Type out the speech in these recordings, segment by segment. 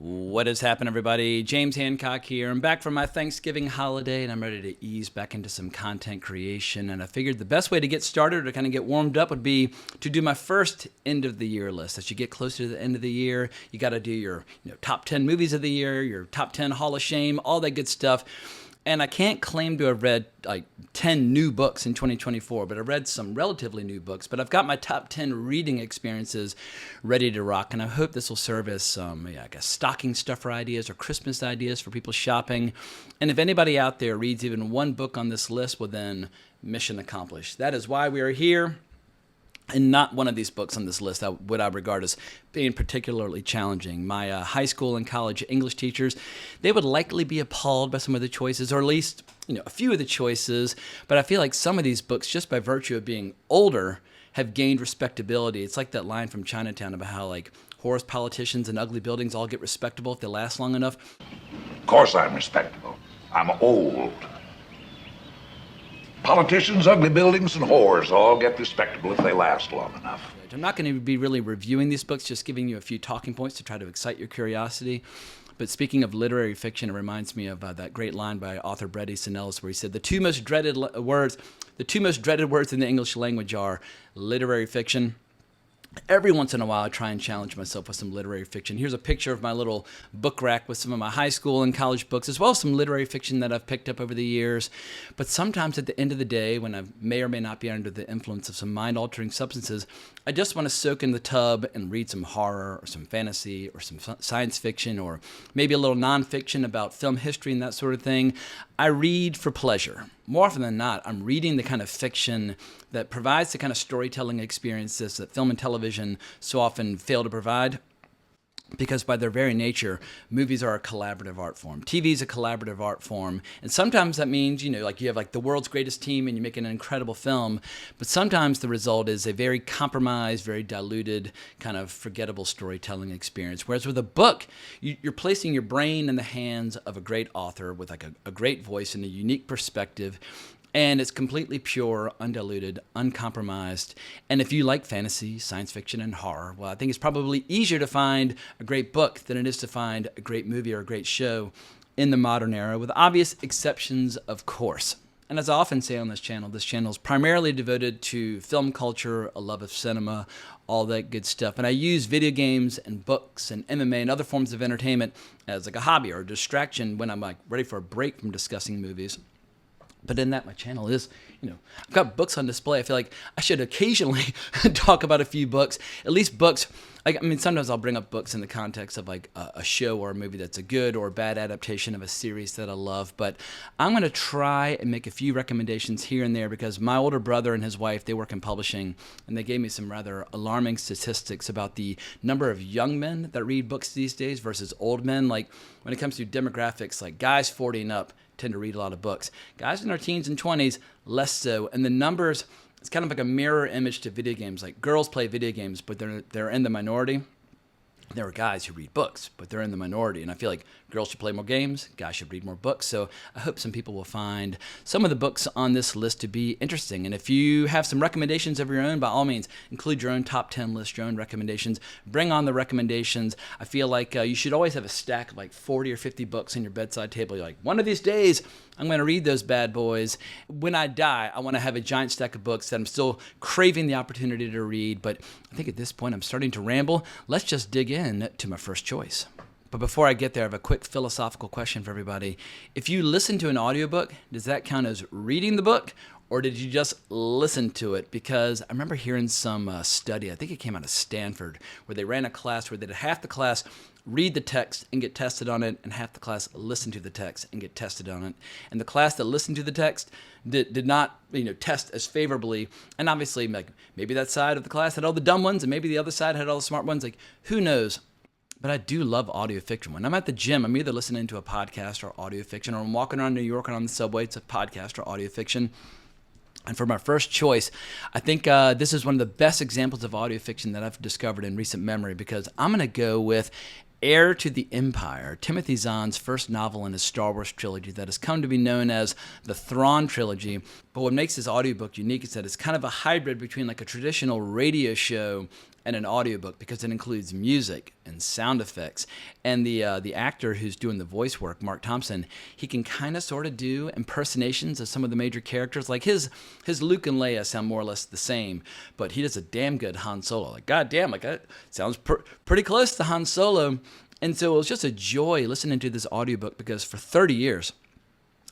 What has happened, everybody? James Hancock here. I'm back from my Thanksgiving holiday, and I'm ready to ease back into some content creation. And I figured the best way to get started or to kind of get warmed up would be to do my first end-of-the-year list. As you get closer to the end of the year, you got to do your top 10 movies of the year, your top 10 Hall of Shame, all that good stuff. And I can't claim to have read like 10 new books in 2024, but I've read some relatively new books. But I've got my top 10 reading experiences ready to rock, and I hope this will serve as some, I guess, stocking stuffer ideas or Christmas ideas for people shopping. And if anybody out there reads even one book on this list, well then, mission accomplished. That is why we are here. And not one of these books on this list would I regard as being particularly challenging. My high school and college English teachers, they would likely be appalled by some of the choices, or at least a few of the choices. But I feel like some of these books, just by virtue of being older, have gained respectability. It's like that line from Chinatown about how like horse politicians and ugly buildings all get respectable if they last long enough. Of course I'm respectable. I'm old. Politicians, ugly buildings, and whores all get respectable if they last long enough. I'm not going to be really reviewing these books, just giving you a few talking points to try to excite your curiosity. But speaking of literary fiction, it reminds me of that great line by author Bret Easton Ellis, where he said the two most dreaded words in the English language are literary fiction. Every once in a while, I try and challenge myself with some literary fiction. Here's a picture of my little book rack with some of my high school and college books, as well as some literary fiction that I've picked up over the years. But sometimes at the end of the day, when I may or may not be under the influence of some mind-altering substances, I just want to soak in the tub and read some horror or some fantasy or some science fiction or maybe a little nonfiction about film history and that sort of thing. I read for pleasure. More often than not, I'm reading the kind of fiction that provides the kind of storytelling experiences that film and television so often fail to provide. Because by their very nature, movies are a collaborative art form. TV is a collaborative art form. And sometimes that means, like you have like the world's greatest team and you make an incredible film. But sometimes the result is a very compromised, very diluted, kind of forgettable storytelling experience. Whereas with a book, you're placing your brain in the hands of a great author with like a great voice and a unique perspective. And it's completely pure, undiluted, uncompromised. And if you like fantasy, science fiction, and horror, well, I think it's probably easier to find a great book than it is to find a great movie or a great show in the modern era, with obvious exceptions, of course. And as I often say on this channel is primarily devoted to film culture, a love of cinema, all that good stuff. And I use video games and books and MMA and other forms of entertainment as like a hobby or a distraction when I'm like ready for a break from discussing movies. But in that, my channel is, I've got books on display. I feel like I should occasionally talk about a few books, at least books. Sometimes I'll bring up books in the context of like a show or a movie that's a good or bad adaptation of a series that I love. But I'm going to try and make a few recommendations here and there because my older brother and his wife, they work in publishing, and they gave me some rather alarming statistics about the number of young men that read books these days versus old men. Like when it comes to demographics, like guys 40 and up tend to read a lot of books. Guys in their teens and 20s, less so. And the numbers, it's kind of like a mirror image to video games. Like girls play video games, but they're in the minority. There are guys who read books, but they're in the minority. And I feel like girls should play more games, guys should read more books. So I hope some people will find some of the books on this list to be interesting. And if you have some recommendations of your own, by all means, include your own top 10 list, your own recommendations. Bring on the recommendations. I feel like you should always have a stack of like 40 or 50 books on your bedside table. You're like, one of these days, I'm going to read those bad boys. When I die, I want to have a giant stack of books that I'm still craving the opportunity to read. But I think at this point, I'm starting to ramble. Let's just dig in to my first choice. But before I get there, I have a quick philosophical question for everybody. If you listen to an audiobook, does that count as reading the book, or did you just listen to it? Because I remember hearing some study, I think it came out of Stanford, where they ran a class where they did half the class read the text and get tested on it, and half the class listen to the text and get tested on it. And the class that listened to the text did not test as favorably. And obviously, like, maybe that side of the class had all the dumb ones, and maybe the other side had all the smart ones. Like, who knows? But I do love audio fiction. When I'm at the gym, I'm either listening to a podcast or audio fiction, or I'm walking around New York and on the subway, it's a podcast or audio fiction. And for my first choice, I think this is one of the best examples of audio fiction that I've discovered in recent memory, because I'm going to go with Heir to the Empire, Timothy Zahn's first novel in his Star Wars trilogy that has come to be known as the Thrawn trilogy. But what makes this audiobook unique is that it's kind of a hybrid between like a traditional radio show and an audiobook, because it includes music and sound effects. And the actor who's doing the voice work, Mark Thompson, he can kind of sort of do impersonations of some of the major characters. Like his Luke and Leia sound more or less the same, but he does a damn good Han Solo. Like, goddamn, like that sounds pretty close to Han Solo. And so it was just a joy listening to this audiobook, because for 30 years,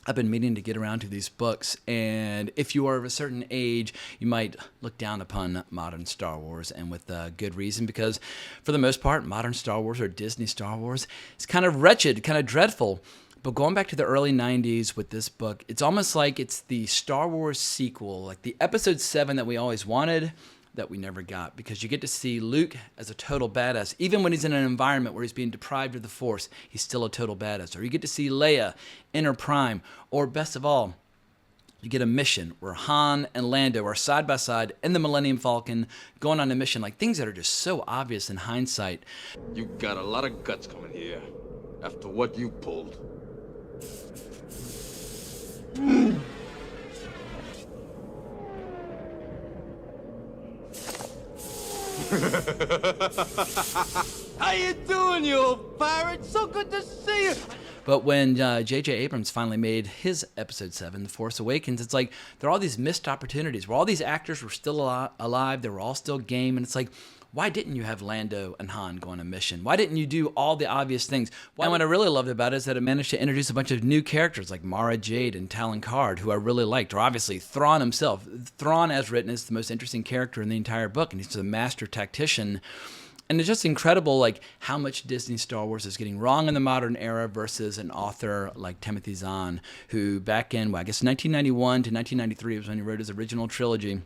I've been meaning to get around to these books, and if you are of a certain age, you might look down upon modern Star Wars, and with good reason, because for the most part, modern Star Wars or Disney Star Wars is kind of wretched, kind of dreadful. But going back to the early 90s with this book, it's almost like it's the Star Wars sequel, like the Episode 7 that we always wanted, that we never got, because you get to see Luke as a total badass. Even when he's in an environment where he's being deprived of the Force, he's still a total badass. Or you get to see Leia in her prime. Or best of all, you get a mission where Han and Lando are side by side in the Millennium Falcon going on a mission, like things that are just so obvious in hindsight. You got a lot of guts coming here after what you pulled. How you doing, you old pirate? So good to see you. But when J.J. Abrams finally made his Episode 7, The Force Awakens, it's like there are all these missed opportunities where all these actors were still alive, they were all still game, and it's like, why didn't you have Lando and Han go on a mission? Why didn't you do all the obvious things? And what I really loved about it is that it managed to introduce a bunch of new characters like Mara Jade and Talon Karrde, who I really liked, or obviously Thrawn himself. Thrawn, as written, is the most interesting character in the entire book, and he's a master tactician. And it's just incredible, like, how much Disney Star Wars is getting wrong in the modern era versus an author like Timothy Zahn, who back in, well, I guess 1991 to 1993 was when he wrote his original trilogy.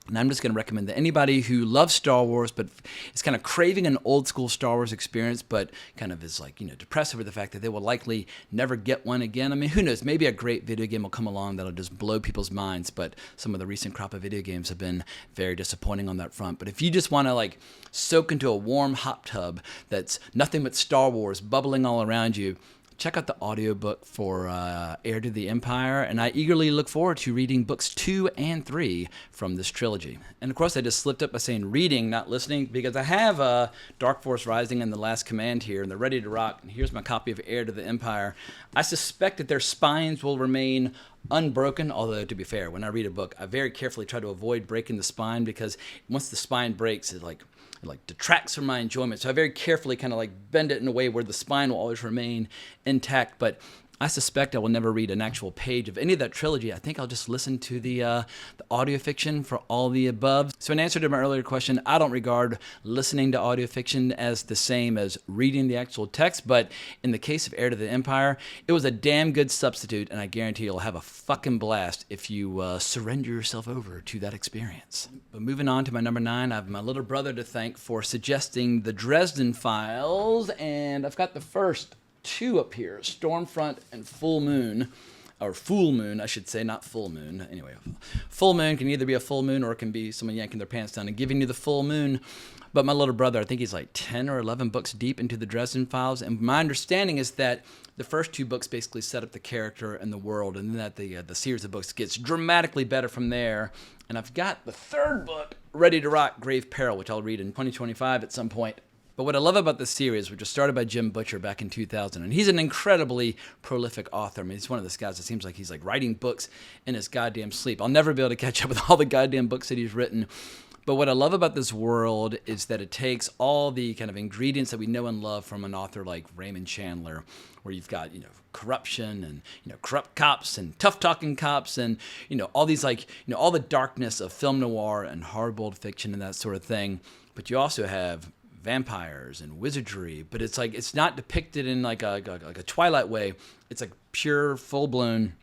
And I'm just going to recommend that anybody who loves Star Wars but is kind of craving an old school Star Wars experience, but kind of is like, depressed over the fact that they will likely never get one again. I mean, who knows? Maybe a great video game will come along that'll just blow people's minds, but some of the recent crop of video games have been very disappointing on that front. But if you just want to like soak into a warm hot tub that's nothing but Star Wars bubbling all around you, check out the audiobook for Heir to the Empire, and I eagerly look forward to reading books 2 and 3 from this trilogy. And of course, I just slipped up by saying reading, not listening, because I have Dark Force Rising and The Last Command here, and they're ready to rock. And here's my copy of Heir to the Empire. I suspect that their spines will remain unbroken, although to be fair, when I read a book, I very carefully try to avoid breaking the spine, because once the spine breaks, it detracts from my enjoyment. So I very carefully kind of like bend it in a way where the spine will always remain intact. But I suspect I will never read an actual page of any of that trilogy. I think I'll just listen to the audio fiction for all the above. So in answer to my earlier question, I don't regard listening to audio fiction as the same as reading the actual text, but in the case of Heir to the Empire, it was a damn good substitute, and I guarantee you'll have a fucking blast if you surrender yourself over to that experience. But moving on to my number 9, I have my little brother to thank for suggesting the Dresden Files, and I've got the first 2 up here, Stormfront and Full Moon, or Fool Moon, I should say, not Full Moon. Anyway, Full Moon can either be a full moon or it can be someone yanking their pants down and giving you the full moon. But my little brother, I think he's like 10 or 11 books deep into the Dresden Files, and my understanding is that the first 2 books basically set up the character and the world, and then that the series of books gets dramatically better from there. And I've got the 3rd book ready to rock, Grave Peril, which I'll read in 2025 at some point. But what I love about this series, which was started by Jim Butcher back in 2000, and he's an incredibly prolific author. I mean, he's one of those guys that seems like he's like writing books in his goddamn sleep. I'll never be able to catch up with all the goddamn books that he's written. But what I love about this world is that it takes all the kind of ingredients that we know and love from an author like Raymond Chandler, where you've got, corruption and, corrupt cops and tough-talking cops and, all these all the darkness of film noir and hard-boiled fiction and that sort of thing. But you also have vampires and wizardry, but it's like it's not depicted in like a Twilight way. It's like pure, full-blown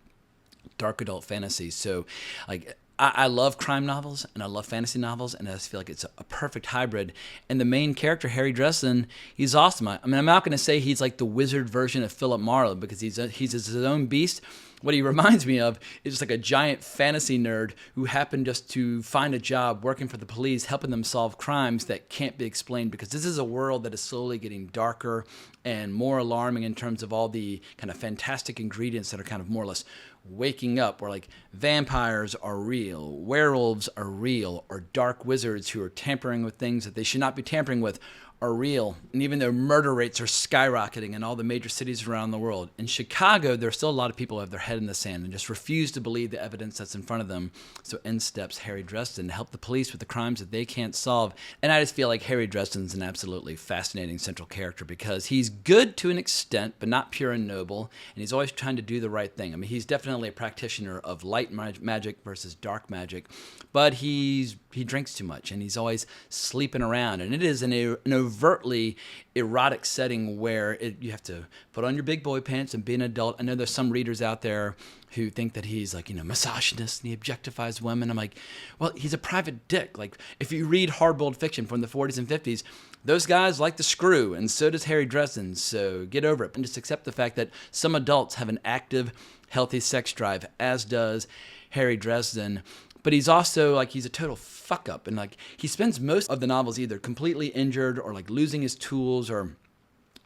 dark adult fantasy. So like I love crime novels and I love fantasy novels, and I just feel like it's a perfect hybrid. And the main character, Harry Dresden, he's awesome. I mean, I'm not going to say he's like the wizard version of Philip Marlowe, because he's his own beast. What he reminds me of is just like a giant fantasy nerd who happened just to find a job working for the police, helping them solve crimes that can't be explained, because this is a world that is slowly getting darker and more alarming in terms of all the kind of fantastic ingredients that are kind of more or less waking up, where like vampires are real, werewolves are real, or dark wizards who are tampering with things that they should not be tampering with are real. And even though murder rates are skyrocketing in all the major cities around the world, in Chicago, there are still a lot of people who have their head in the sand and just refuse to believe the evidence that's in front of them. So in steps Harry Dresden to help the police with the crimes that they can't solve. And I just feel like Harry Dresden's an absolutely fascinating central character because he's good to an extent, but not pure and noble. And he's always trying to do the right thing. I mean, he's definitely a practitioner of light magic versus dark magic, but he drinks too much and he's always sleeping around. And it is an overtly erotic setting where you have to put on your big boy pants and be an adult. I know there's some readers out there who think that he's like, misogynist and he objectifies women. I'm like, well, he's a private dick. Like, if you read hardboiled fiction from the 40s and 50s, those guys like to screw, and so does Harry Dresden. So get over it and just accept the fact that some adults have an active, healthy sex drive, as does Harry Dresden. But he's also like, he's a total fuck up. And like, he spends most of the novels either completely injured or like losing his tools or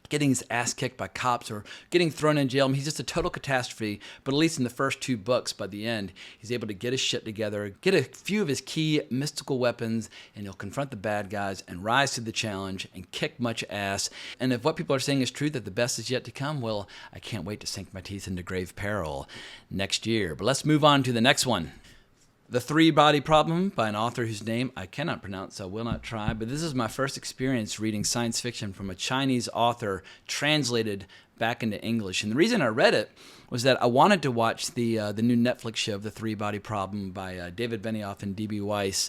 getting his ass kicked by cops or getting thrown in jail. I mean, he's just a total catastrophe. But at least in the first 2 books, by the end, he's able to get his shit together, get a few of his key mystical weapons, and he'll confront the bad guys and rise to the challenge and kick much ass. And if what people are saying is true, that the best is yet to come, well, I can't wait to sink my teeth into grave peril next year. But let's move on to the next one. The Three-Body Problem by an author whose name I cannot pronounce, so I will not try, but this is my first experience reading science fiction from a Chinese author translated back into English. And the reason I read it was that I wanted to watch the new Netflix show, The Three-Body Problem by David Benioff and D.B. Weiss.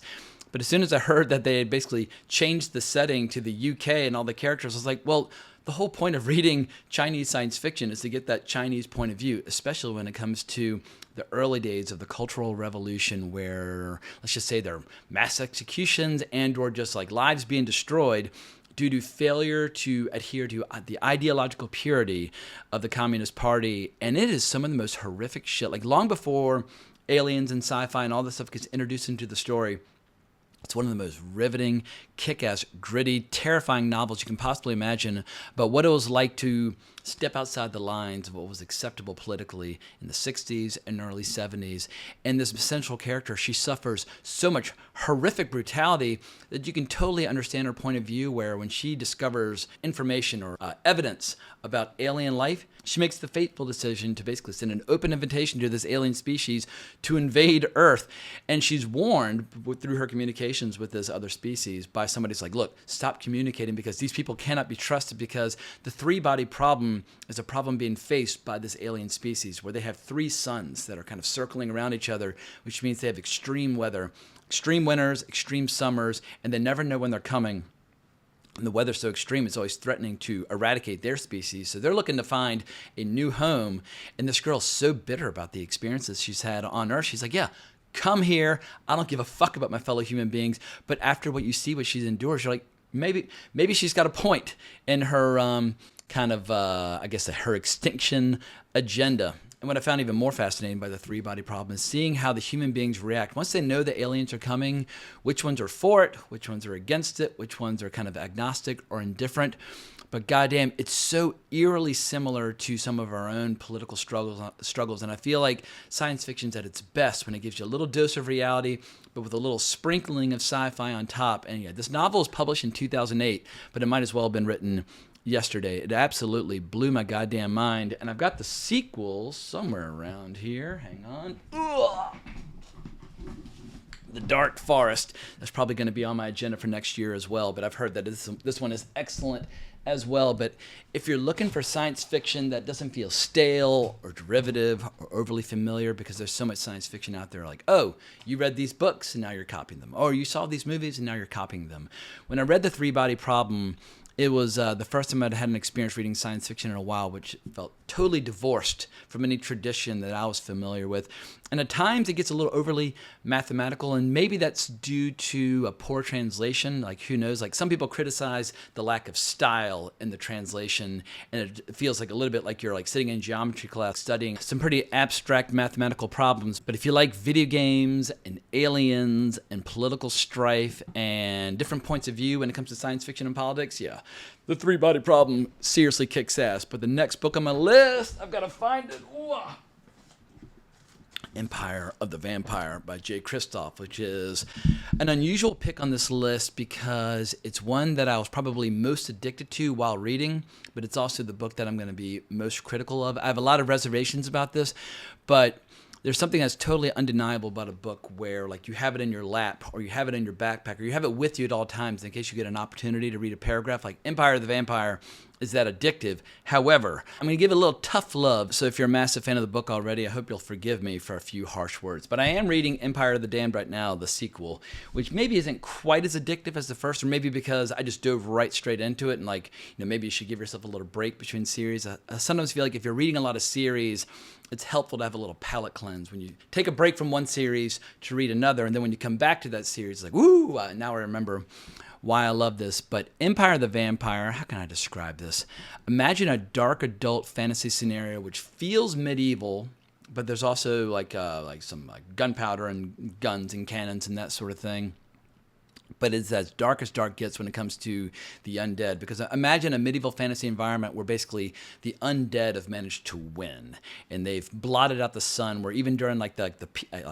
But as soon as I heard that they had basically changed the setting to the UK and all the characters, I was like, well, the whole point of reading Chinese science fiction is to get that Chinese point of view, especially when it comes to the early days of the Cultural Revolution, where, let's just say, there are mass executions and or just like lives being destroyed due to failure to adhere to the ideological purity of the Communist Party. And it is some of the most horrific shit. Like, long before aliens and sci-fi and all this stuff gets introduced into the story, it's one of the most riveting, kick-ass, gritty, terrifying novels you can possibly imagine about what it was like to step outside the lines of what was acceptable politically in the 60s and early 70s. And this central character, she suffers so much horrific brutality that you can totally understand her point of view, where when she discovers information or evidence about alien life, she makes the fateful decision to basically send an open invitation to this alien species to invade Earth. And she's warned through her communications with this other species by somebody who's like, look, stop communicating because these people cannot be trusted, because the three-body problem is a problem being faced by this alien species where they have 3 suns that are kind of circling around each other, which means they have extreme weather, extreme winters, extreme summers, and they never know when they're coming. And the weather's so extreme, it's always threatening to eradicate their species. So they're looking to find a new home. And this girl's so bitter about the experiences she's had on Earth. She's like, yeah, come here. I don't give a fuck about my fellow human beings. But after what you see, what she's endured, you're like, maybe she's got a point in her her extinction agenda. And what I found even more fascinating by the three-body problem is seeing how the human beings react. Once they know the aliens are coming, which ones are for it, which ones are against it, which ones are kind of agnostic or indifferent. But goddamn, it's so eerily similar to some of our own political struggles. And I feel like science fiction's at its best when it gives you a little dose of reality, but with a little sprinkling of sci-fi on top. And yeah, this novel was published in 2008, but it might as well have been written yesterday. It absolutely blew my goddamn mind. And I've got the sequel somewhere around here. Hang on. Ugh. The Dark Forest. That's probably going to be on my agenda for next year as well. But I've heard that this one is excellent as well. But if you're looking for science fiction that doesn't feel stale or derivative or overly familiar, because there's so much science fiction out there, like, oh, you read these books and now you're copying them. Or you saw these movies and now you're copying them. When I read The Three-Body Problem, it was the first time I'd had an experience reading science fiction in a while, which felt totally divorced from any tradition that I was familiar with. And at times it gets a little overly mathematical, and maybe that's due to a poor translation. Like, who knows? Like, some people criticize the lack of style in the translation, and it feels like a little bit like you're like sitting in geometry class studying some pretty abstract mathematical problems. But if you like video games and aliens and political strife and different points of view when it comes to science fiction and politics, yeah, The Three-Body Problem seriously kicks ass. But the next book on my list, I've got to find it. Ooh. Empire of the Vampire by Jay Kristoff, which is an unusual pick on this list because it's one that I was probably most addicted to while reading, but it's also the book that I'm going to be most critical of. I have a lot of reservations about this, but there's something that's totally undeniable about a book where like you have it in your lap or you have it in your backpack or you have it with you at all times in case you get an opportunity to read a paragraph. Like Empire of the Vampire is that addictive. However, I'm going to give it a little tough love. So if you're a massive fan of the book already, I hope you'll forgive me for a few harsh words. But I am reading Empire of the Damned right now, the sequel, which maybe isn't quite as addictive as the first, or maybe because I just dove right straight into it and like, maybe you should give yourself a little break between series. I sometimes feel like if you're reading a lot of series, it's helpful to have a little palate cleanse when you take a break from one series to read another, and then when you come back to that series, it's like, woo, now I remember why I love this. But Empire of the Vampire, how can I describe this? Imagine a dark adult fantasy scenario which feels medieval, but there's also like some gunpowder and guns and cannons and that sort of thing. But it's as dark gets when it comes to the undead. Because imagine a medieval fantasy environment where basically the undead have managed to win, and they've blotted out the sun. Where even during like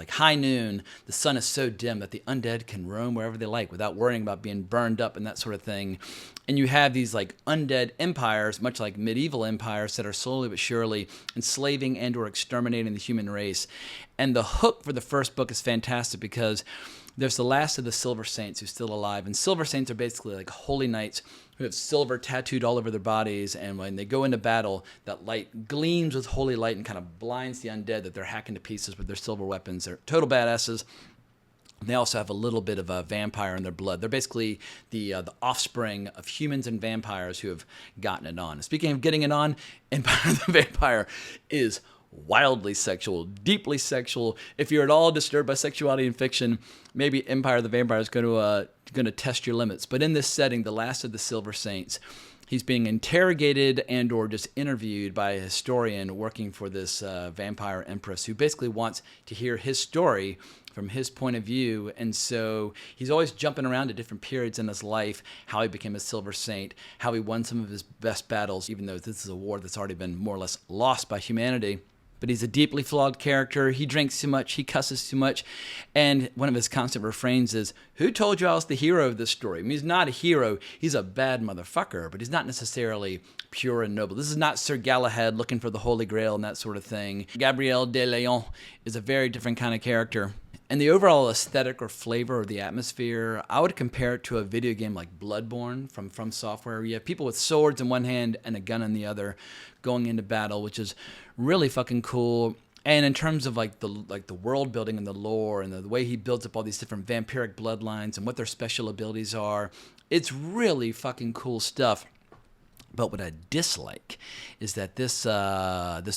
high noon, the sun is so dim that the undead can roam wherever they like without worrying about being burned up and that sort of thing. And you have these like undead empires, much like medieval empires, that are slowly but surely enslaving and/or exterminating the human race. And the hook for the first book is fantastic because there's the last of the Silver Saints who's still alive. And Silver Saints are basically like holy knights who have silver tattooed all over their bodies. And when they go into battle, that light gleams with holy light and kind of blinds the undead that they're hacking to pieces with their silver weapons. They're total badasses. They also have a little bit of a vampire in their blood. They're basically the offspring of humans and vampires who have gotten it on. Speaking of getting it on, Empire of the Vampire is wildly sexual, deeply sexual. If you're at all disturbed by sexuality in fiction, maybe Empire of the Vampire is going to test your limits. But in this setting, the last of the Silver Saints, he's being interrogated and or just interviewed by a historian working for this vampire empress who basically wants to hear his story from his point of view. And so he's always jumping around to different periods in his life, how he became a Silver Saint, how he won some of his best battles, even though this is a war that's already been more or less lost by humanity. But he's a deeply flawed character. He drinks too much. He cusses too much. And one of his constant refrains is, who told you I was the hero of this story? I mean, he's not a hero. He's a bad motherfucker, but he's not necessarily pure and noble. This is not Sir Galahad looking for the Holy Grail and that sort of thing. Gabriel de Leon is a very different kind of character. And the overall aesthetic or flavor or the atmosphere, I would compare it to a video game like Bloodborne from Software. Where you have people with swords in one hand and a gun in the other going into battle, which is really fucking cool. And in terms of like the world building and the lore and the way he builds up all these different vampiric bloodlines and what their special abilities are, it's really fucking cool stuff. But what I dislike is that this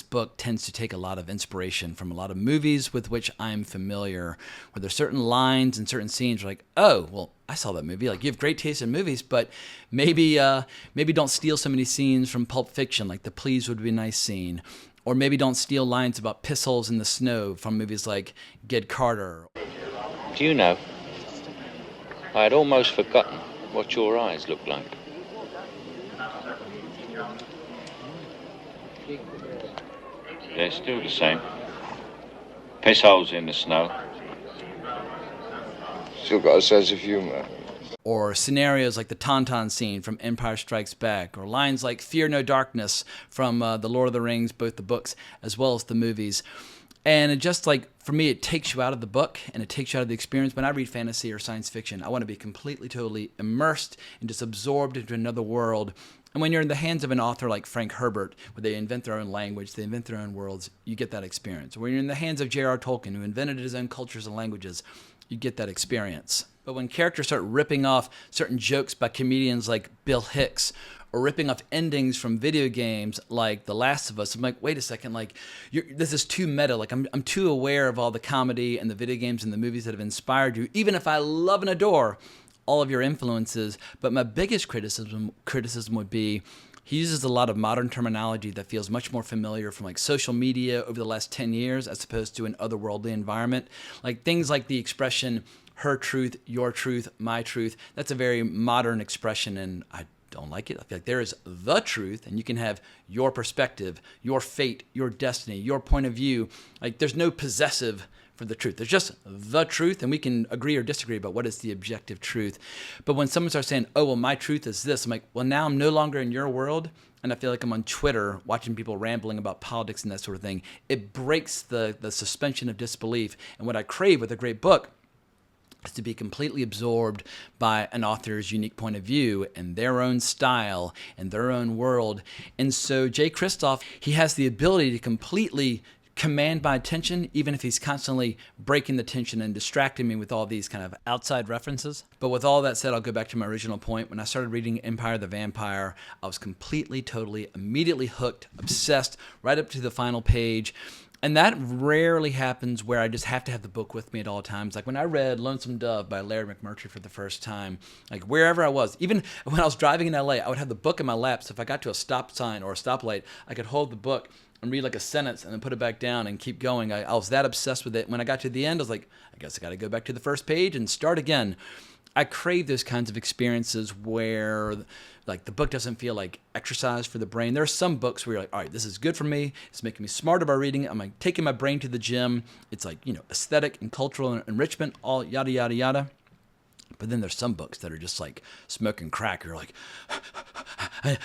book tends to take a lot of inspiration from a lot of movies with which I'm familiar, where there's certain lines and certain scenes where like, oh, well, I saw that movie. Like, you have great taste in movies, but maybe don't steal so many scenes from Pulp Fiction, like the "Please would be nice" scene. Or maybe don't steal lines about piss holes in the snow from movies like Get Carter. Do you know, I had almost forgotten what your eyes look like. They're still the same. Piss holes in the snow. Still got a sense of humor. Or scenarios like the Tauntaun scene from Empire Strikes Back, or lines like "Fear no darkness" from The Lord of the Rings, both the books as well as the movies. And it just like, for me, it takes you out of the book and it takes you out of the experience. When I read fantasy or science fiction, I want to be completely, totally immersed and just absorbed into another world. And when you're in the hands of an author like Frank Herbert, where they invent their own language, they invent their own worlds, you get that experience. When you're in the hands of J.R. Tolkien, who invented his own cultures and languages, you get that experience. But when characters start ripping off certain jokes by comedians like Bill Hicks, or ripping off endings from video games like The Last of Us, I'm like, wait a second, like, this is too meta. Like, I'm too aware of all the comedy and the video games and the movies that have inspired you, even if I love and adore all of your influences. But my biggest criticism would be, he uses a lot of modern terminology that feels much more familiar from like social media over the last 10 years as opposed to an otherworldly environment. Like things like the expression, her truth, your truth, my truth. That's a very modern expression, and I don't like it. I feel like there is the truth, and you can have your perspective, your fate, your destiny, your point of view. Like, there's no possessive for the truth. There's just the truth, and we can agree or disagree about what is the objective truth. But when someone starts saying, oh, well, my truth is this, I'm like, well, now I'm no longer in your world, and I feel like I'm on Twitter watching people rambling about politics and that sort of thing. It breaks the suspension of disbelief. And what I crave with a great book is to be completely absorbed by an author's unique point of view and their own style and their own world. And so Jay Kristoff, he has the ability to completely command my attention, even if he's constantly breaking the tension and distracting me with all these kind of outside references. But with all that said, I'll go back to my original point. When I started reading Empire of the Vampire, I was completely, totally, immediately hooked, obsessed, right up to the final page. And that rarely happens where I just have to have the book with me at all times. Like when I read Lonesome Dove by Larry McMurtry for the first time, like wherever I was, even when I was driving in LA, I would have the book in my lap. So if I got to a stop sign or a stoplight, I could hold the book and read like a sentence and then put it back down and keep going. I was that obsessed with it. When I got to the end, I was like, I guess I got to go back to the first page and start again. I crave those kinds of experiences where like the book doesn't feel like exercise for the brain. There are some books where you're like, all right, this is good for me. It's making me smarter by reading it. I'm like taking my brain to the gym. It's like, aesthetic and cultural enrichment, all yada, yada, yada. But then there's some books that are just like smoking crack. You're like,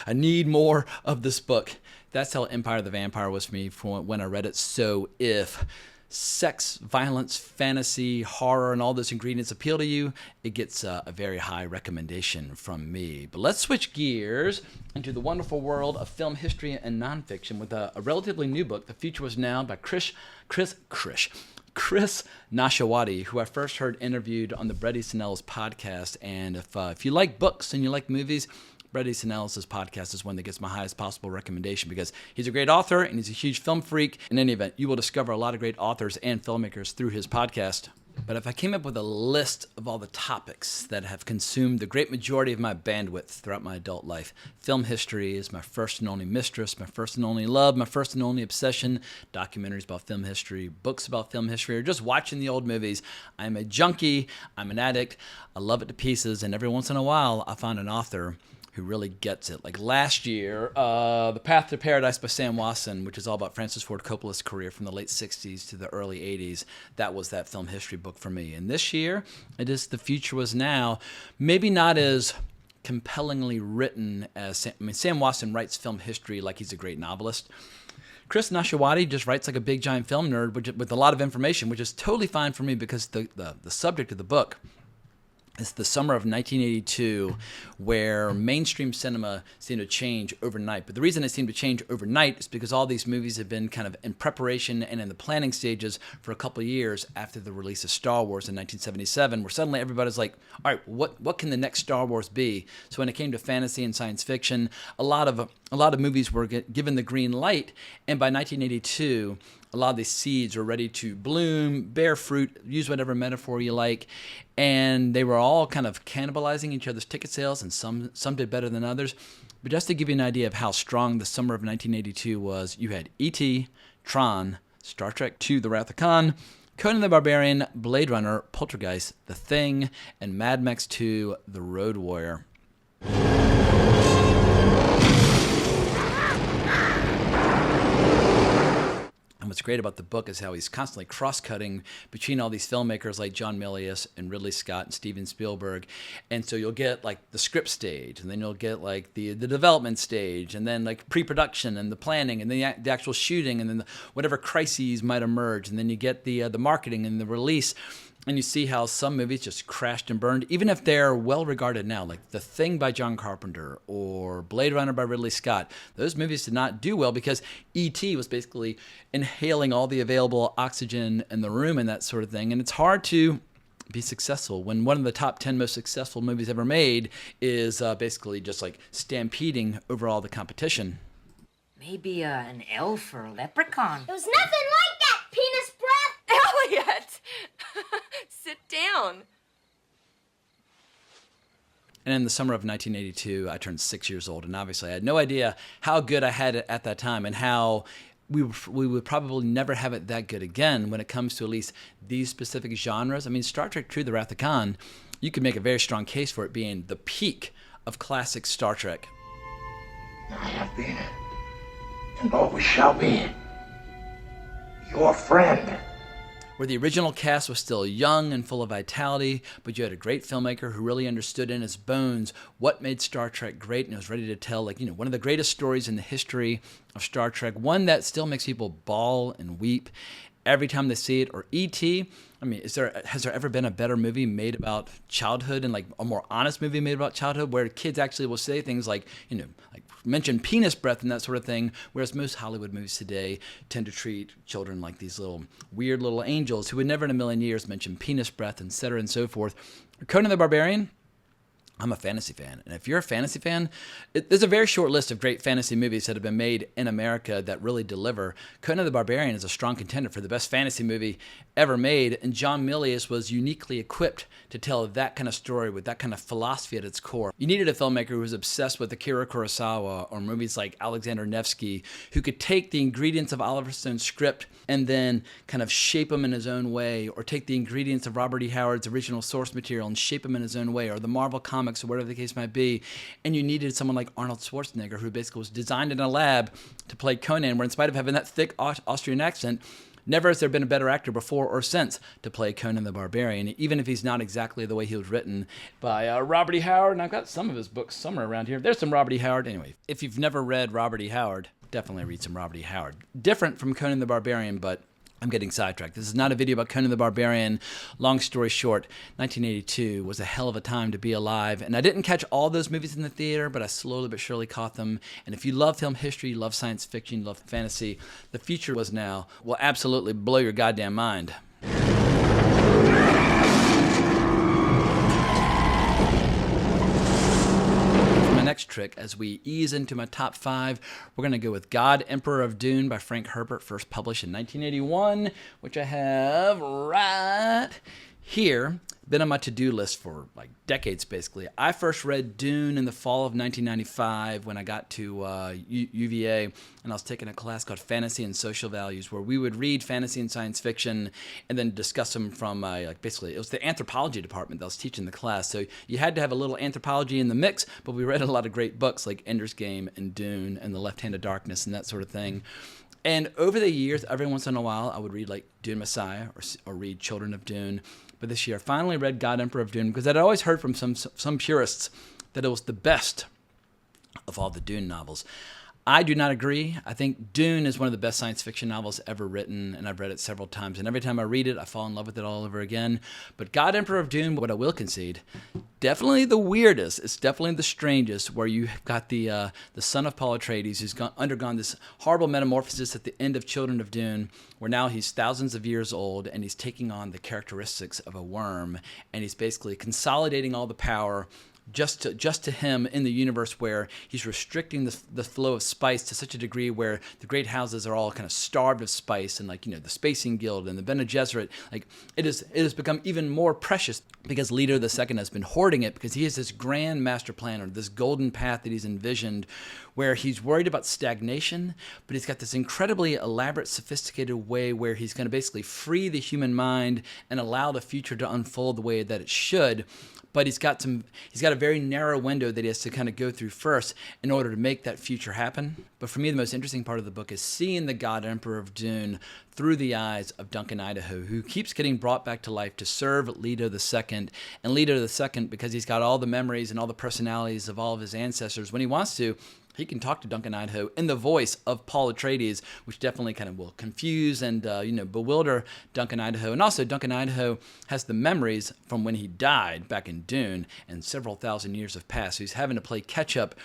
I need more of this book. That's how Empire of the Vampire was for me when I read it. So if sex, violence, fantasy, horror, and all those ingredients appeal to you, it gets a very high recommendation from me. But let's switch gears into the wonderful world of film history and nonfiction with a relatively new book, The Future Was Now by Chris Nashawati, who I first heard interviewed on the Bret Easton Ellis podcast. And if you like books and you like movies, Bret Easton Ellis' podcast is one that gets my highest possible recommendation because he's a great author and he's a huge film freak. In any event, you will discover a lot of great authors and filmmakers through his podcast. But if I came up with a list of all the topics that have consumed the great majority of my bandwidth throughout my adult life, film history is my first and only mistress, my first and only love, my first and only obsession. Documentaries about film history, books about film history, or just watching the old movies. I'm a junkie, I'm an addict, I love it to pieces, and every once in a while I find an author who really gets it. Like last year, The Path to Paradise by Sam Wasson, which is all about Francis Ford Coppola's career from the late 60s to the early 80s, that was that film history book for me. And this year, it is The Future Was Now. Maybe not as compellingly written as Sam Wasson writes film history like he's a great novelist. Chris Nashawati just writes like a big giant film nerd with a lot of information, which is totally fine for me because the subject of the book is the summer of 1982, where mainstream cinema seemed to change overnight. But the reason it seemed to change overnight is because all these movies have been kind of in preparation and in the planning stages for a couple of years after the release of Star Wars in 1977, where suddenly everybody's like, all right, what can the next Star Wars be? So when it came to fantasy and science fiction, a lot of movies were given the green light, and by 1982, a lot of these seeds were ready to bloom, bear fruit, use whatever metaphor you like, and they were all kind of cannibalizing each other's ticket sales, and some did better than others. But just to give you an idea of how strong the summer of 1982 was, you had E.T., Tron, Star Trek II, The Wrath of Khan, Conan the Barbarian, Blade Runner, Poltergeist, The Thing, and Mad Max 2, The Road Warrior. And what's great about the book is how he's constantly cross-cutting between all these filmmakers like John Milius and Ridley Scott and Steven Spielberg. And so you'll get like the script stage, and then you'll get like the development stage, and then like pre-production and the planning, and then the actual shooting, and then whatever crises might emerge. And then you get the marketing and the release. And you see how some movies just crashed and burned, even if they're well regarded now, like The Thing by John Carpenter or Blade Runner by Ridley Scott. Those movies did not do well because E.T. was basically inhaling all the available oxygen in the room and that sort of thing. And it's hard to be successful when one of the top 10 most successful movies ever made is basically just like stampeding over all the competition. Maybe an elf or a leprechaun. It was nothing like that, penis breath! Elliot! Sit down. And in the summer of 1982, I turned 6 years old, and obviously I had no idea how good I had it at that time and how we would probably never have it that good again when it comes to at least these specific genres. I mean, Star Trek II, The Wrath of Khan, you could make a very strong case for it being the peak of classic Star Trek. I have been, and always shall be, your friend. Where the original cast was still young and full of vitality, but you had a great filmmaker who really understood in his bones what made Star Trek great and was ready to tell, one of the greatest stories in the history of Star Trek, one that still makes people bawl and weep every time they see it. Or E.T. I mean, has there ever been a better movie made about childhood, and a more honest movie made about childhood, where kids actually will say things like mention penis breath and that sort of thing, whereas most Hollywood movies today tend to treat children like these little weird little angels who would never in a million years mention penis breath, etc. and so forth. Conan the Barbarian, I'm a fantasy fan, and if you're a fantasy fan, there's a very short list of great fantasy movies that have been made in America that really deliver. Conan the Barbarian is a strong contender for the best fantasy movie ever made, and John Milius was uniquely equipped to tell that kind of story with that kind of philosophy at its core. You needed a filmmaker who was obsessed with Akira Kurosawa or movies like Alexander Nevsky, who could take the ingredients of Oliver Stone's script and then kind of shape them in his own way, or take the ingredients of Robert E. Howard's original source material and shape them in his own way, or the Marvel Comics, or whatever the case might be. And you needed someone like Arnold Schwarzenegger, who basically was designed in a lab to play Conan, where in spite of having that thick Austrian accent, never has there been a better actor before or since to play Conan the Barbarian, even if he's not exactly the way he was written by Robert E. Howard. And I've got some of his books somewhere around here. There's some Robert E. Howard. Anyway, if you've never read Robert E. Howard, definitely read some Robert E. Howard. Different from Conan the Barbarian, but I'm getting sidetracked. This is not a video about Conan the Barbarian. Long story short, 1982 was a hell of a time to be alive. And I didn't catch all those movies in the theater, but I slowly but surely caught them. And if you love film history, you love science fiction, you love fantasy, the future was now will absolutely blow your goddamn mind. Next trick, as we ease into my top 5, we're going to go with God, Emperor of Dune by Frank Herbert, first published in 1981, which I have right here. Been on my to-do list for decades, basically. I first read Dune in the fall of 1995 when I got to UVA, and I was taking a class called Fantasy and Social Values, where we would read fantasy and science fiction and then discuss them from, basically, it was the anthropology department that was teaching the class. So you had to have a little anthropology in the mix, but we read a lot of great books like Ender's Game and Dune and The Left Hand of Darkness and that sort of thing. And over the years, every once in a while, I would read Dune Messiah or read Children of Dune. But this year, I finally read God, Emperor of Dune, because I'd always heard from some purists that it was the best of all the Dune novels. I do not agree. I think Dune is one of the best science fiction novels ever written, and I've read it several times. And every time I read it, I fall in love with it all over again. But God, Emperor of Dune, what I will concede, definitely the weirdest. It's definitely the strangest, where you've got the son of Paul Atreides, who's undergone this horrible metamorphosis at the end of Children of Dune, where now he's thousands of years old, and he's taking on the characteristics of a worm, and he's basically consolidating all the power just to him in the universe, where he's restricting the flow of spice to such a degree where the great houses are all kind of starved of spice, and the Spacing Guild and the Bene Gesserit, it has become even more precious because Leto II has been hoarding it, because he has this grand master plan, or this golden path that he's envisioned, where he's worried about stagnation, but he's got this incredibly elaborate, sophisticated way where he's going to basically free the human mind and allow the future to unfold the way that it should. But he's got a very narrow window that he has to kind of go through first in order to make that future happen. But for me, the most interesting part of the book is seeing the God Emperor of Dune through the eyes of Duncan Idaho, who keeps getting brought back to life to serve Leto II. And Leto II, because he's got all the memories and all the personalities of all of his ancestors, when he wants to, he can talk to Duncan Idaho in the voice of Paul Atreides, which definitely kind of will confuse and bewilder Duncan Idaho. And also, Duncan Idaho has the memories from when he died back in Dune, and several thousand years have passed. So he's having to play catch up.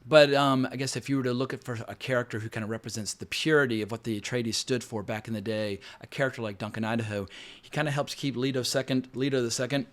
But I guess if you were to look at for a character who kind of represents the purity of what the Atreides stood for back in the day, a character like Duncan Idaho, he kind of helps keep Leto II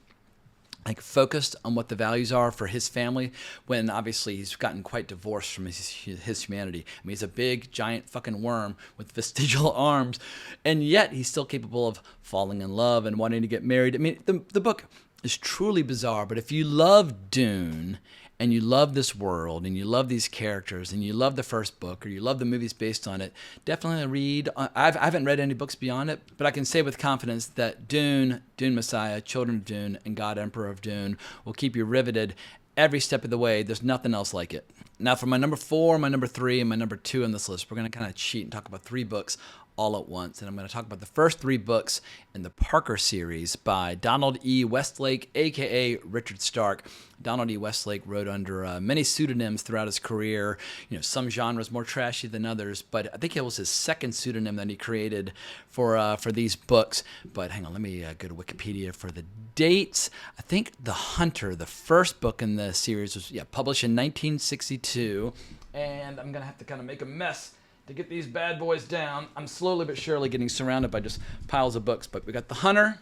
focused on what the values are for his family, when obviously he's gotten quite divorced from his humanity. I mean, he's a big, giant fucking worm with vestigial arms, and yet he's still capable of falling in love and wanting to get married. I mean, the book is truly bizarre, but if you love Dune, and you love this world, and you love these characters, and you love the first book, or you love the movies based on it, definitely read. I haven't read any books beyond it, but I can say with confidence that Dune, Dune Messiah, Children of Dune, and God Emperor of Dune will keep you riveted every step of the way. There's nothing else like it. Now for my number 4, my number 3, and my number 2 on this list, we're going to kind of cheat and talk about 3 books all at once. And I'm going to talk about the first 3 books in the Parker series by Donald E. Westlake, a.k.a. Richard Stark. Donald E. Westlake wrote under many pseudonyms throughout his career. Some genres more trashy than others, but I think it was his second pseudonym that he created for these books. But hang on, let me go to Wikipedia for the dates. I think The Hunter, the first book in the series, was published in 1962. And I'm going to have to kind of make a mess to get these bad boys down. I'm slowly but surely getting surrounded by just piles of books. But we got The Hunter,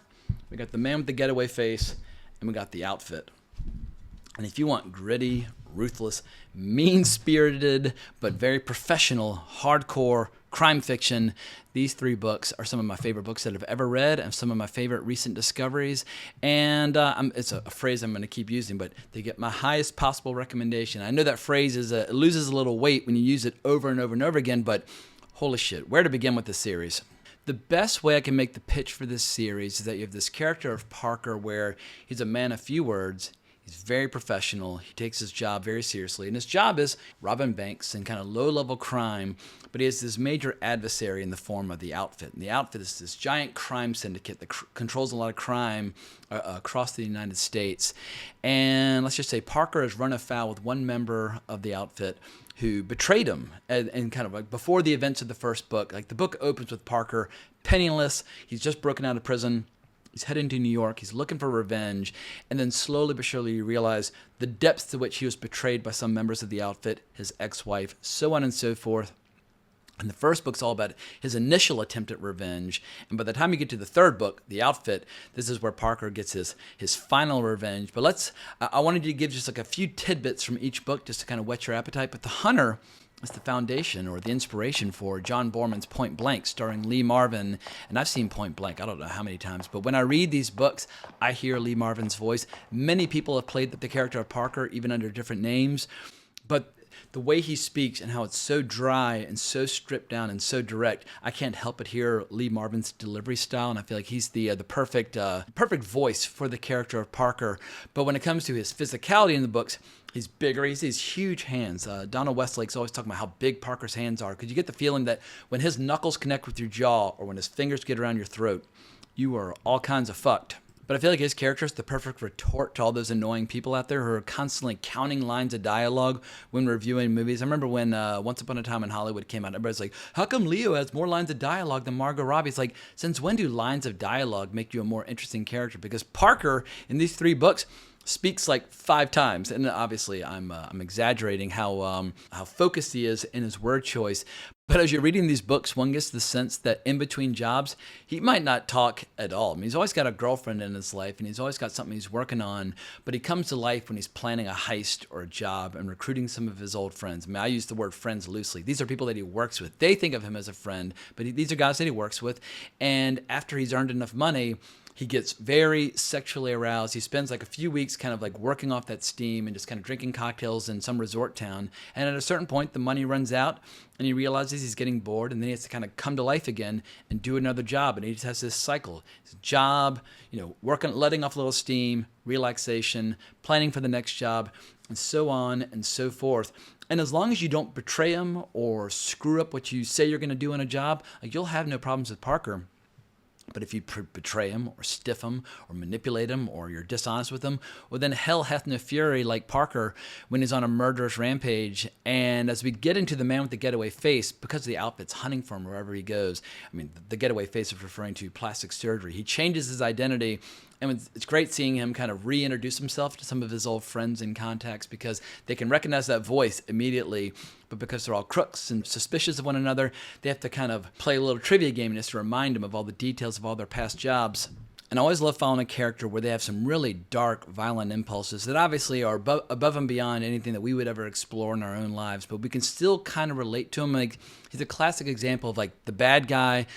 we got The Man with the Getaway Face, and we got The Outfit. And if you want gritty, ruthless, mean-spirited, but very professional, hardcore crime fiction, these 3 books are some of my favorite books that I've ever read and some of my favorite recent discoveries. And it's a phrase I'm going to keep using, but they get my highest possible recommendation. I know that phrase it loses a little weight when you use it over and over and over again, but holy shit, where to begin with this series? The best way I can make the pitch for this series is that you have this character of Parker where he's a man of few words. He's very professional. He takes his job very seriously. And his job is robbing banks and kind of low-level crime. But he has this major adversary in the form of the Outfit. And the Outfit is this giant crime syndicate that controls a lot of crime across the United States. And let's just say Parker has run afoul with one member of the Outfit who betrayed him. And kind of like before the events of the first book, like the book opens with Parker penniless. He's just broken out of prison. He's heading to New York. He's looking for revenge. And then slowly but surely you realize the depths to which he was betrayed by some members of the Outfit, his ex-wife, so on and so forth. And the first book's all about his initial attempt at revenge. And by the time you get to the third book, The Outfit, this is where Parker gets his final revenge. But I wanted to give just like a few tidbits from each book just to kind of whet your appetite. But The Hunter is the foundation or the inspiration for John Borman's Point Blank, starring Lee Marvin. And I've seen Point Blank, I don't know how many times, but when I read these books, I hear Lee Marvin's voice. Many people have played the character of Parker, even under different names, but the way he speaks and how it's so dry and so stripped down and so direct, I can't help but hear Lee Marvin's delivery style, and I feel like he's the perfect voice for the character of Parker. But when it comes to his physicality in the books, he's bigger. He has these huge hands. Donald Westlake's always talking about how big Parker's hands are, because you get the feeling that when his knuckles connect with your jaw or when his fingers get around your throat, you are all kinds of fucked. But I feel like his character is the perfect retort to all those annoying people out there who are constantly counting lines of dialogue when reviewing movies. I remember when Once Upon a Time in Hollywood came out, everybody's like, how come Leo has more lines of dialogue than Margot Robbie? It's like, since when do lines of dialogue make you a more interesting character? Because Parker, in these 3 books, speaks like 5 times, and obviously I'm exaggerating how focused he is in his word choice. But as you're reading these books, one gets the sense that in between jobs, he might not talk at all. I mean, he's always got a girlfriend in his life, and he's always got something he's working on, but he comes to life when he's planning a heist or a job and recruiting some of his old friends. I mean, I use the word friends loosely. These are people that he works with. They think of him as a friend, but these are guys that he works with, and after he's earned enough money, he gets very sexually aroused. He spends like a few weeks kind of like working off that steam and just kind of drinking cocktails in some resort town. And at a certain point, the money runs out and he realizes he's getting bored, and then he has to kind of come to life again and do another job. And he just has this cycle. His job, working, letting off a little steam, relaxation, planning for the next job, and so on and so forth. And as long as you don't betray him or screw up what you say you're going to do in a job, like, you'll have no problems with Parker. But if you betray him or stiff him or manipulate him or you're dishonest with him, well, then hell hath no fury like Parker when he's on a murderous rampage. And as we get into The Man with the Getaway Face, because the Outfit's hunting for him wherever he goes, I mean, the getaway face is referring to plastic surgery. He changes his identity, and it's great seeing him kind of reintroduce himself to some of his old friends and contacts, because they can recognize that voice immediately. But because they're all crooks and suspicious of one another, they have to kind of play a little trivia game just to remind them of all the details of all their past jobs. And I always love following a character where they have some really dark, violent impulses that obviously are above and beyond anything that we would ever explore in our own lives, but we can still kind of relate to him. Like, he's a classic example of like the bad guy.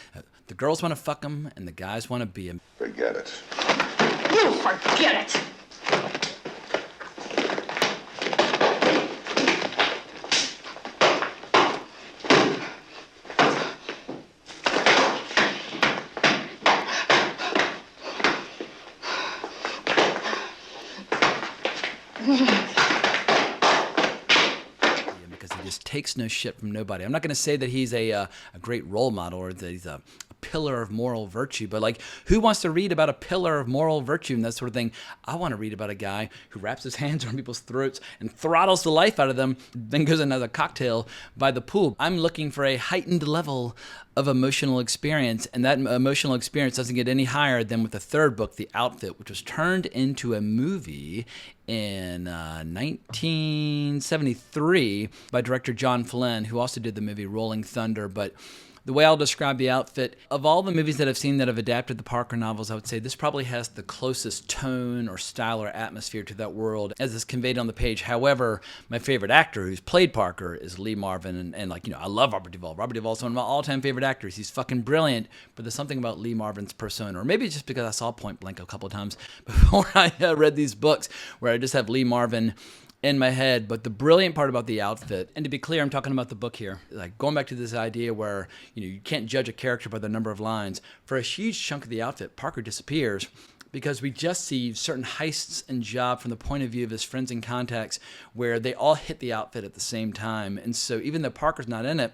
The girls want to fuck him, and the guys want to be him. Forget it. You forget it! takes no shit from nobody. I'm not going to say that he's a great role model or that he's a pillar of moral virtue, but like, who wants to read about a pillar of moral virtue and that sort of thing? I want to read about a guy who wraps his hands around people's throats and throttles the life out of them, then goes and has a cocktail by the pool. I'm looking for a heightened level of emotional experience, and that emotional experience doesn't get any higher than with the third book, The Outfit, which was turned into a movie in 1973 by director John Flynn, who also did the movie Rolling Thunder. But the way I'll describe The Outfit, of all the movies that I've seen that have adapted the Parker novels, I would say this probably has the closest tone or style or atmosphere to that world as is conveyed on the page. However, my favorite actor who's played Parker is Lee Marvin, and like, you know, I love Robert Duvall. Robert Duvall's one of my all-time favorite actors. He's fucking brilliant, but there's something about Lee Marvin's persona, or maybe it's just because I saw Point Blank a couple of times before I read these books, where I just have Lee Marvin in my head. But the brilliant part about The Outfit, and to be clear, I'm talking about the book here, like going back to this idea where, you know, you can't judge a character by the number of lines. For a huge chunk of The Outfit, Parker disappears because we just see certain heists and job from the point of view of his friends and contacts where they all hit the outfit at the same time. And so even though Parker's not in it,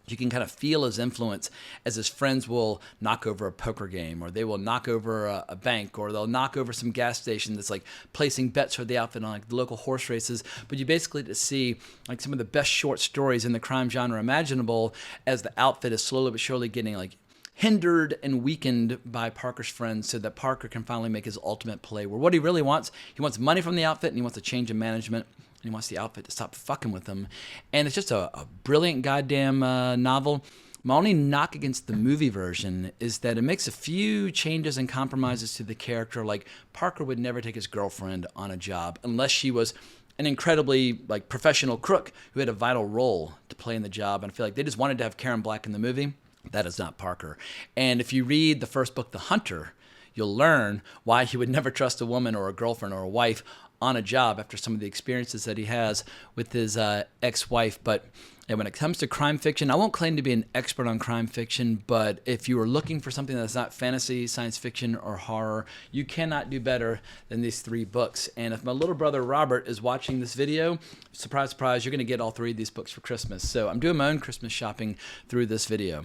you can kind of feel his influence as his friends will knock over a poker game, or they will knock over a bank, or they'll knock over some gas station that's like placing bets for the outfit on like the local horse races. But you basically get to see like some of the best short stories in the crime genre imaginable as the outfit is slowly but surely getting like hindered and weakened by Parker's friends, so that Parker can finally make his ultimate play, where what he really wants, he wants money from the outfit and he wants a change in management. And he wants the outfit to stop fucking with him. And it's just a brilliant goddamn novel. My only knock against the movie version is that it makes a few changes and compromises to the character. Like, Parker would never take his girlfriend on a job unless she was an incredibly like professional crook who had a vital role to play in the job. And I feel like they just wanted to have Karen Black in the movie. That is not Parker. And if you read the first book, The Hunter, you'll learn why he would never trust a woman or a girlfriend or a wife on a job after some of the experiences that he has with his ex-wife. But when it comes to crime fiction, I won't claim to be an expert on crime fiction, but if you are looking for something that's not fantasy, science fiction, or horror, you cannot do better than these three books. And if my little brother Robert is watching this video, surprise, surprise, you're going to get all three of these books for Christmas. So I'm doing my own Christmas shopping through this video.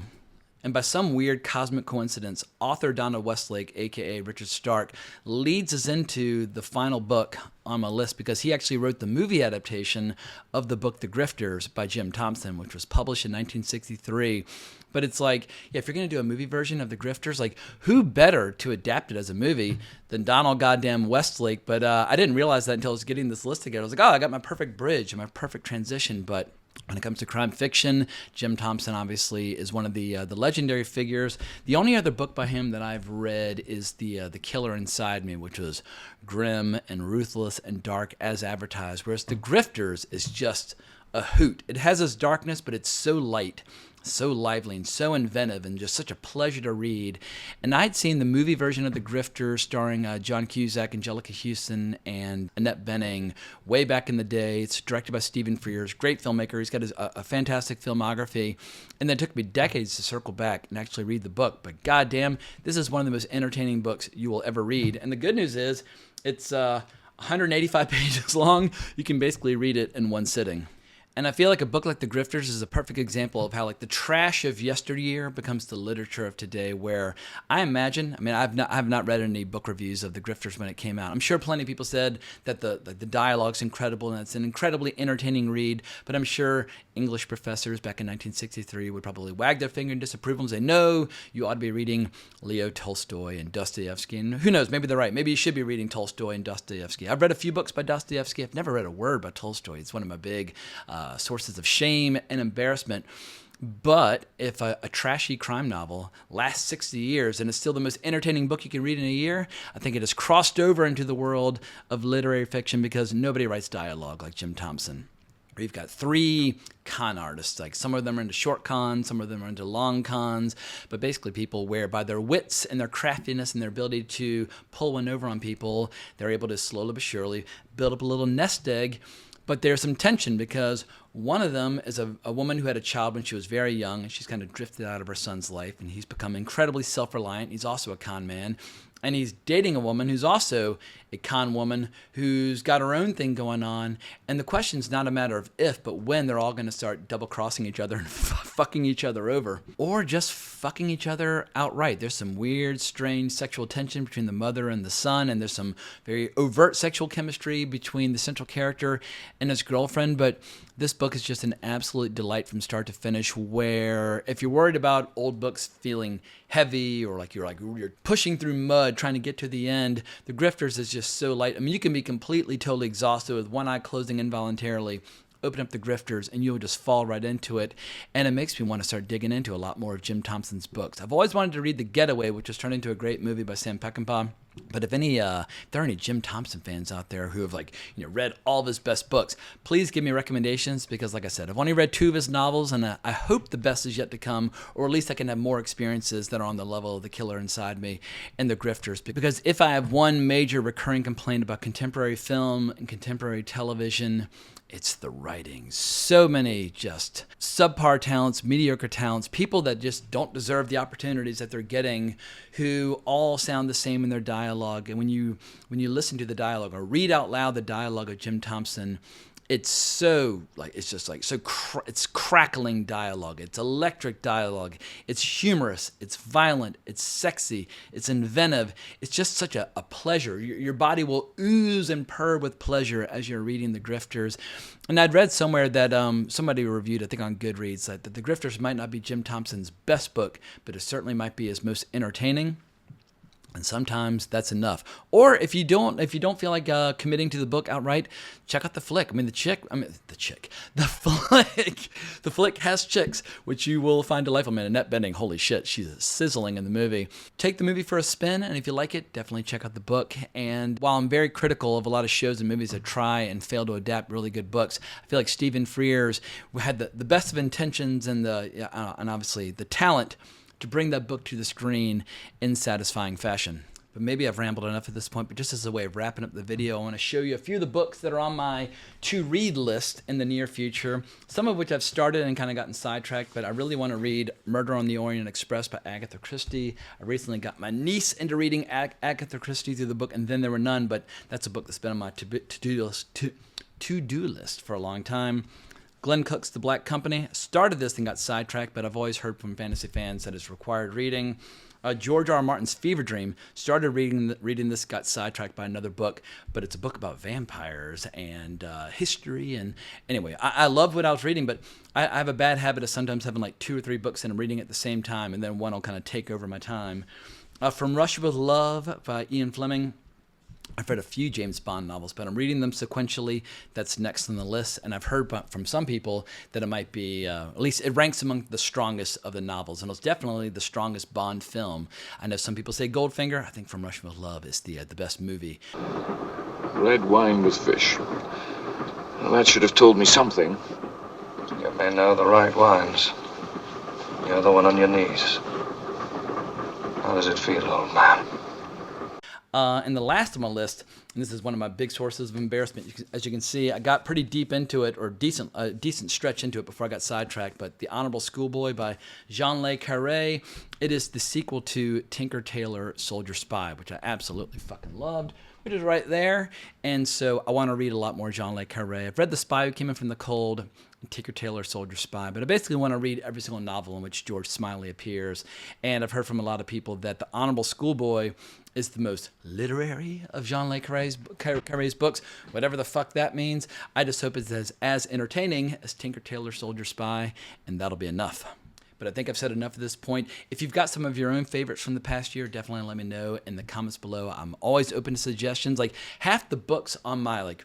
And by some weird cosmic coincidence, author Donna Westlake, a.k.a. Richard Stark, leads us into the final book on my list because he actually wrote the movie adaptation of the book The Grifters by Jim Thompson, which was published in 1963. But it's like, yeah, if you're going to do a movie version of The Grifters, like, who better to adapt it as a movie than Donald goddamn Westlake? But I didn't realize that until I was getting this list together. I was like, oh, I got my perfect bridge and my perfect transition. But when it comes to crime fiction, Jim Thompson obviously is one of the legendary figures. The only other book by him that I've read is The Killer Inside Me, which was grim and ruthless and dark as advertised, whereas The Grifters is just a hoot. It has its darkness, but it's so light, so lively, and so inventive, and just such a pleasure to read. And I'd seen the movie version of The Grifters starring John Cusack, Angelica Houston, and Annette Bening way back in the day. It's directed by Stephen Frears, great filmmaker. He's got a fantastic filmography. And then it took me decades to circle back and actually read the book. But goddamn, this is one of the most entertaining books you will ever read. And the good news is it's 185 pages long. You can basically read it in one sitting. And I feel like a book like The Grifters is a perfect example of how like the trash of yesteryear becomes the literature of today, where I imagine, I mean, I have not read any book reviews of The Grifters when it came out. I'm sure plenty of people said that the dialogue's incredible and it's an incredibly entertaining read, but I'm sure English professors back in 1963 would probably wag their finger in disapproval and say, no, you ought to be reading Leo Tolstoy and Dostoevsky. And who knows, maybe they're right. Maybe you should be reading Tolstoy and Dostoevsky. I've read a few books by Dostoevsky. I've never read a word by Tolstoy. It's one of my big sources of shame and embarrassment. But if a trashy crime novel lasts 60 years and is still the most entertaining book you can read in a year, I think it has crossed over into the world of literary fiction because nobody writes dialogue like Jim Thompson. We've got three con artists, like some of them are into short cons, some of them are into long cons, but basically people where by their wits and their craftiness and their ability to pull one over on people, they're able to slowly but surely build up a little nest egg But there's some tension because one of them is a woman who had a child when she was very young, and she's kind of drifted out of her son's life, and he's become incredibly self-reliant. He's also a con man. And he's dating a woman who's also a con woman who's got her own thing going on. And the question's not a matter of if, but when they're all going to start double-crossing each other and fucking each other over. Or just fucking each other outright. There's some weird, strange sexual tension between the mother and the son. And there's some very overt sexual chemistry between the central character and his girlfriend. But this book is just an absolute delight from start to finish, where if you're worried about old books feeling heavy or like you're pushing through mud trying to get to the end, The Grifters is just so light. I mean, you can be completely, totally exhausted with one eye closing involuntarily. Open up The Grifters and you'll just fall right into it. And it makes me want to start digging into a lot more of Jim Thompson's books. I've always wanted to read The Getaway, which was turned into a great movie by Sam Peckinpah. But if there are any Jim Thompson fans out there who have read all of his best books, please give me recommendations, because like I said, I've only read 2 of his novels, and I hope the best is yet to come, or at least I can have more experiences that are on the level of The Killer Inside Me and The Grifters. Because if I have one major recurring complaint about contemporary film and contemporary television, it's the writing. So many just subpar talents, mediocre talents, people that just don't deserve the opportunities that they're getting, who all sound the same in their dialogue. And when you listen to the dialogue or read out loud the dialogue of Jim Thompson, it's so it's crackling dialogue. It's electric dialogue. It's humorous. It's violent. It's sexy. It's inventive. It's just such a pleasure. Your body will ooze and purr with pleasure as you're reading The Grifters. And I'd read somewhere that somebody reviewed, I think on Goodreads, that The Grifters might not be Jim Thompson's best book, but it certainly might be his most entertaining. And sometimes that's enough. Or if you don't feel like committing to the book outright, check out the flick. The flick has chicks, which you will find delightful. Man, Annette Bening, holy shit, she's sizzling in the movie. Take the movie for a spin, and if you like it, definitely check out the book. And while I'm very critical of a lot of shows and movies that try and fail to adapt really good books, I feel like Stephen Frears had the best of intentions and obviously the talent to bring that book to the screen in satisfying fashion. But maybe I've rambled enough at this point, but just as a way of wrapping up the video, I want to show you a few of the books that are on my to-read list in the near future, some of which I've started and kind of gotten sidetracked, but I really want to read Murder on the Orient Express by Agatha Christie. I recently got my niece into reading Agatha Christie through the book, And Then There Were None, but that's a book that's been on my to-do list for a long time. Glenn Cook's The Black Company. Started this and got sidetracked, but I've always heard from fantasy fans that it's required reading. George R. R. Martin's Fever Dream. Started reading this, got sidetracked by another book, but it's a book about vampires and history. And anyway, I love what I was reading, but I have a bad habit of sometimes having like 2 or 3 books and I'm reading at the same time, and then one will kind of take over my time. From Russia with Love by Ian Fleming. I've read a few James Bond novels, but I'm reading them sequentially. That's next on the list. And I've heard from some people that it might be, at least it ranks among the strongest of the novels. And it's definitely the strongest Bond film. I know some people say Goldfinger. I think From Russia with Love is the best movie. Red wine with fish. Well, that should have told me something. You may know the right wines. You're the one on your knees. How does it feel, old man? And the last on my list, and this is one of my big sources of embarrassment, as you can see, I got pretty deep into it, or a decent stretch into it before I got sidetracked, but The Honorable Schoolboy by Jean Le Carré. It is the sequel to Tinker Tailor Soldier Spy, which I absolutely fucking loved, which is right there. And so I want to read a lot more Jean Le Carré. I've read The Spy Who Came In From the Cold, Tinker Tailor Soldier Spy, but I basically want to read every single novel in which George Smiley appears. And I've heard from a lot of people that The Honorable Schoolboy is the most literary of Jean Le Carré's books, whatever the fuck that means. I just hope it's as entertaining as Tinker Tailor Soldier Spy, and that'll be enough. But I think I've said enough at this point. If you've got some of your own favorites from the past year, definitely let me know in the comments below. I'm always open to suggestions. Like half the books on my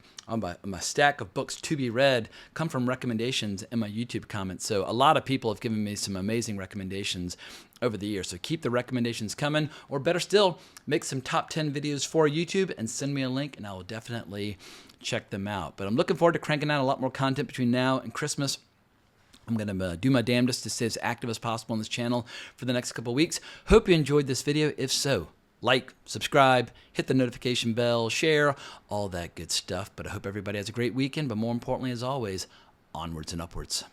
stack of books to be read come from recommendations in my YouTube comments. So a lot of people have given me some amazing recommendations over the years. So keep the recommendations coming, or better still, make some top 10 videos for YouTube and send me a link and I will definitely check them out. But I'm looking forward to cranking out a lot more content between now and Christmas. I'm going to do my damnedest to stay as active as possible on this channel for the next couple of weeks. Hope you enjoyed this video. If so, like, subscribe, hit the notification bell, share, all that good stuff. But I hope everybody has a great weekend. But more importantly, as always, onwards and upwards.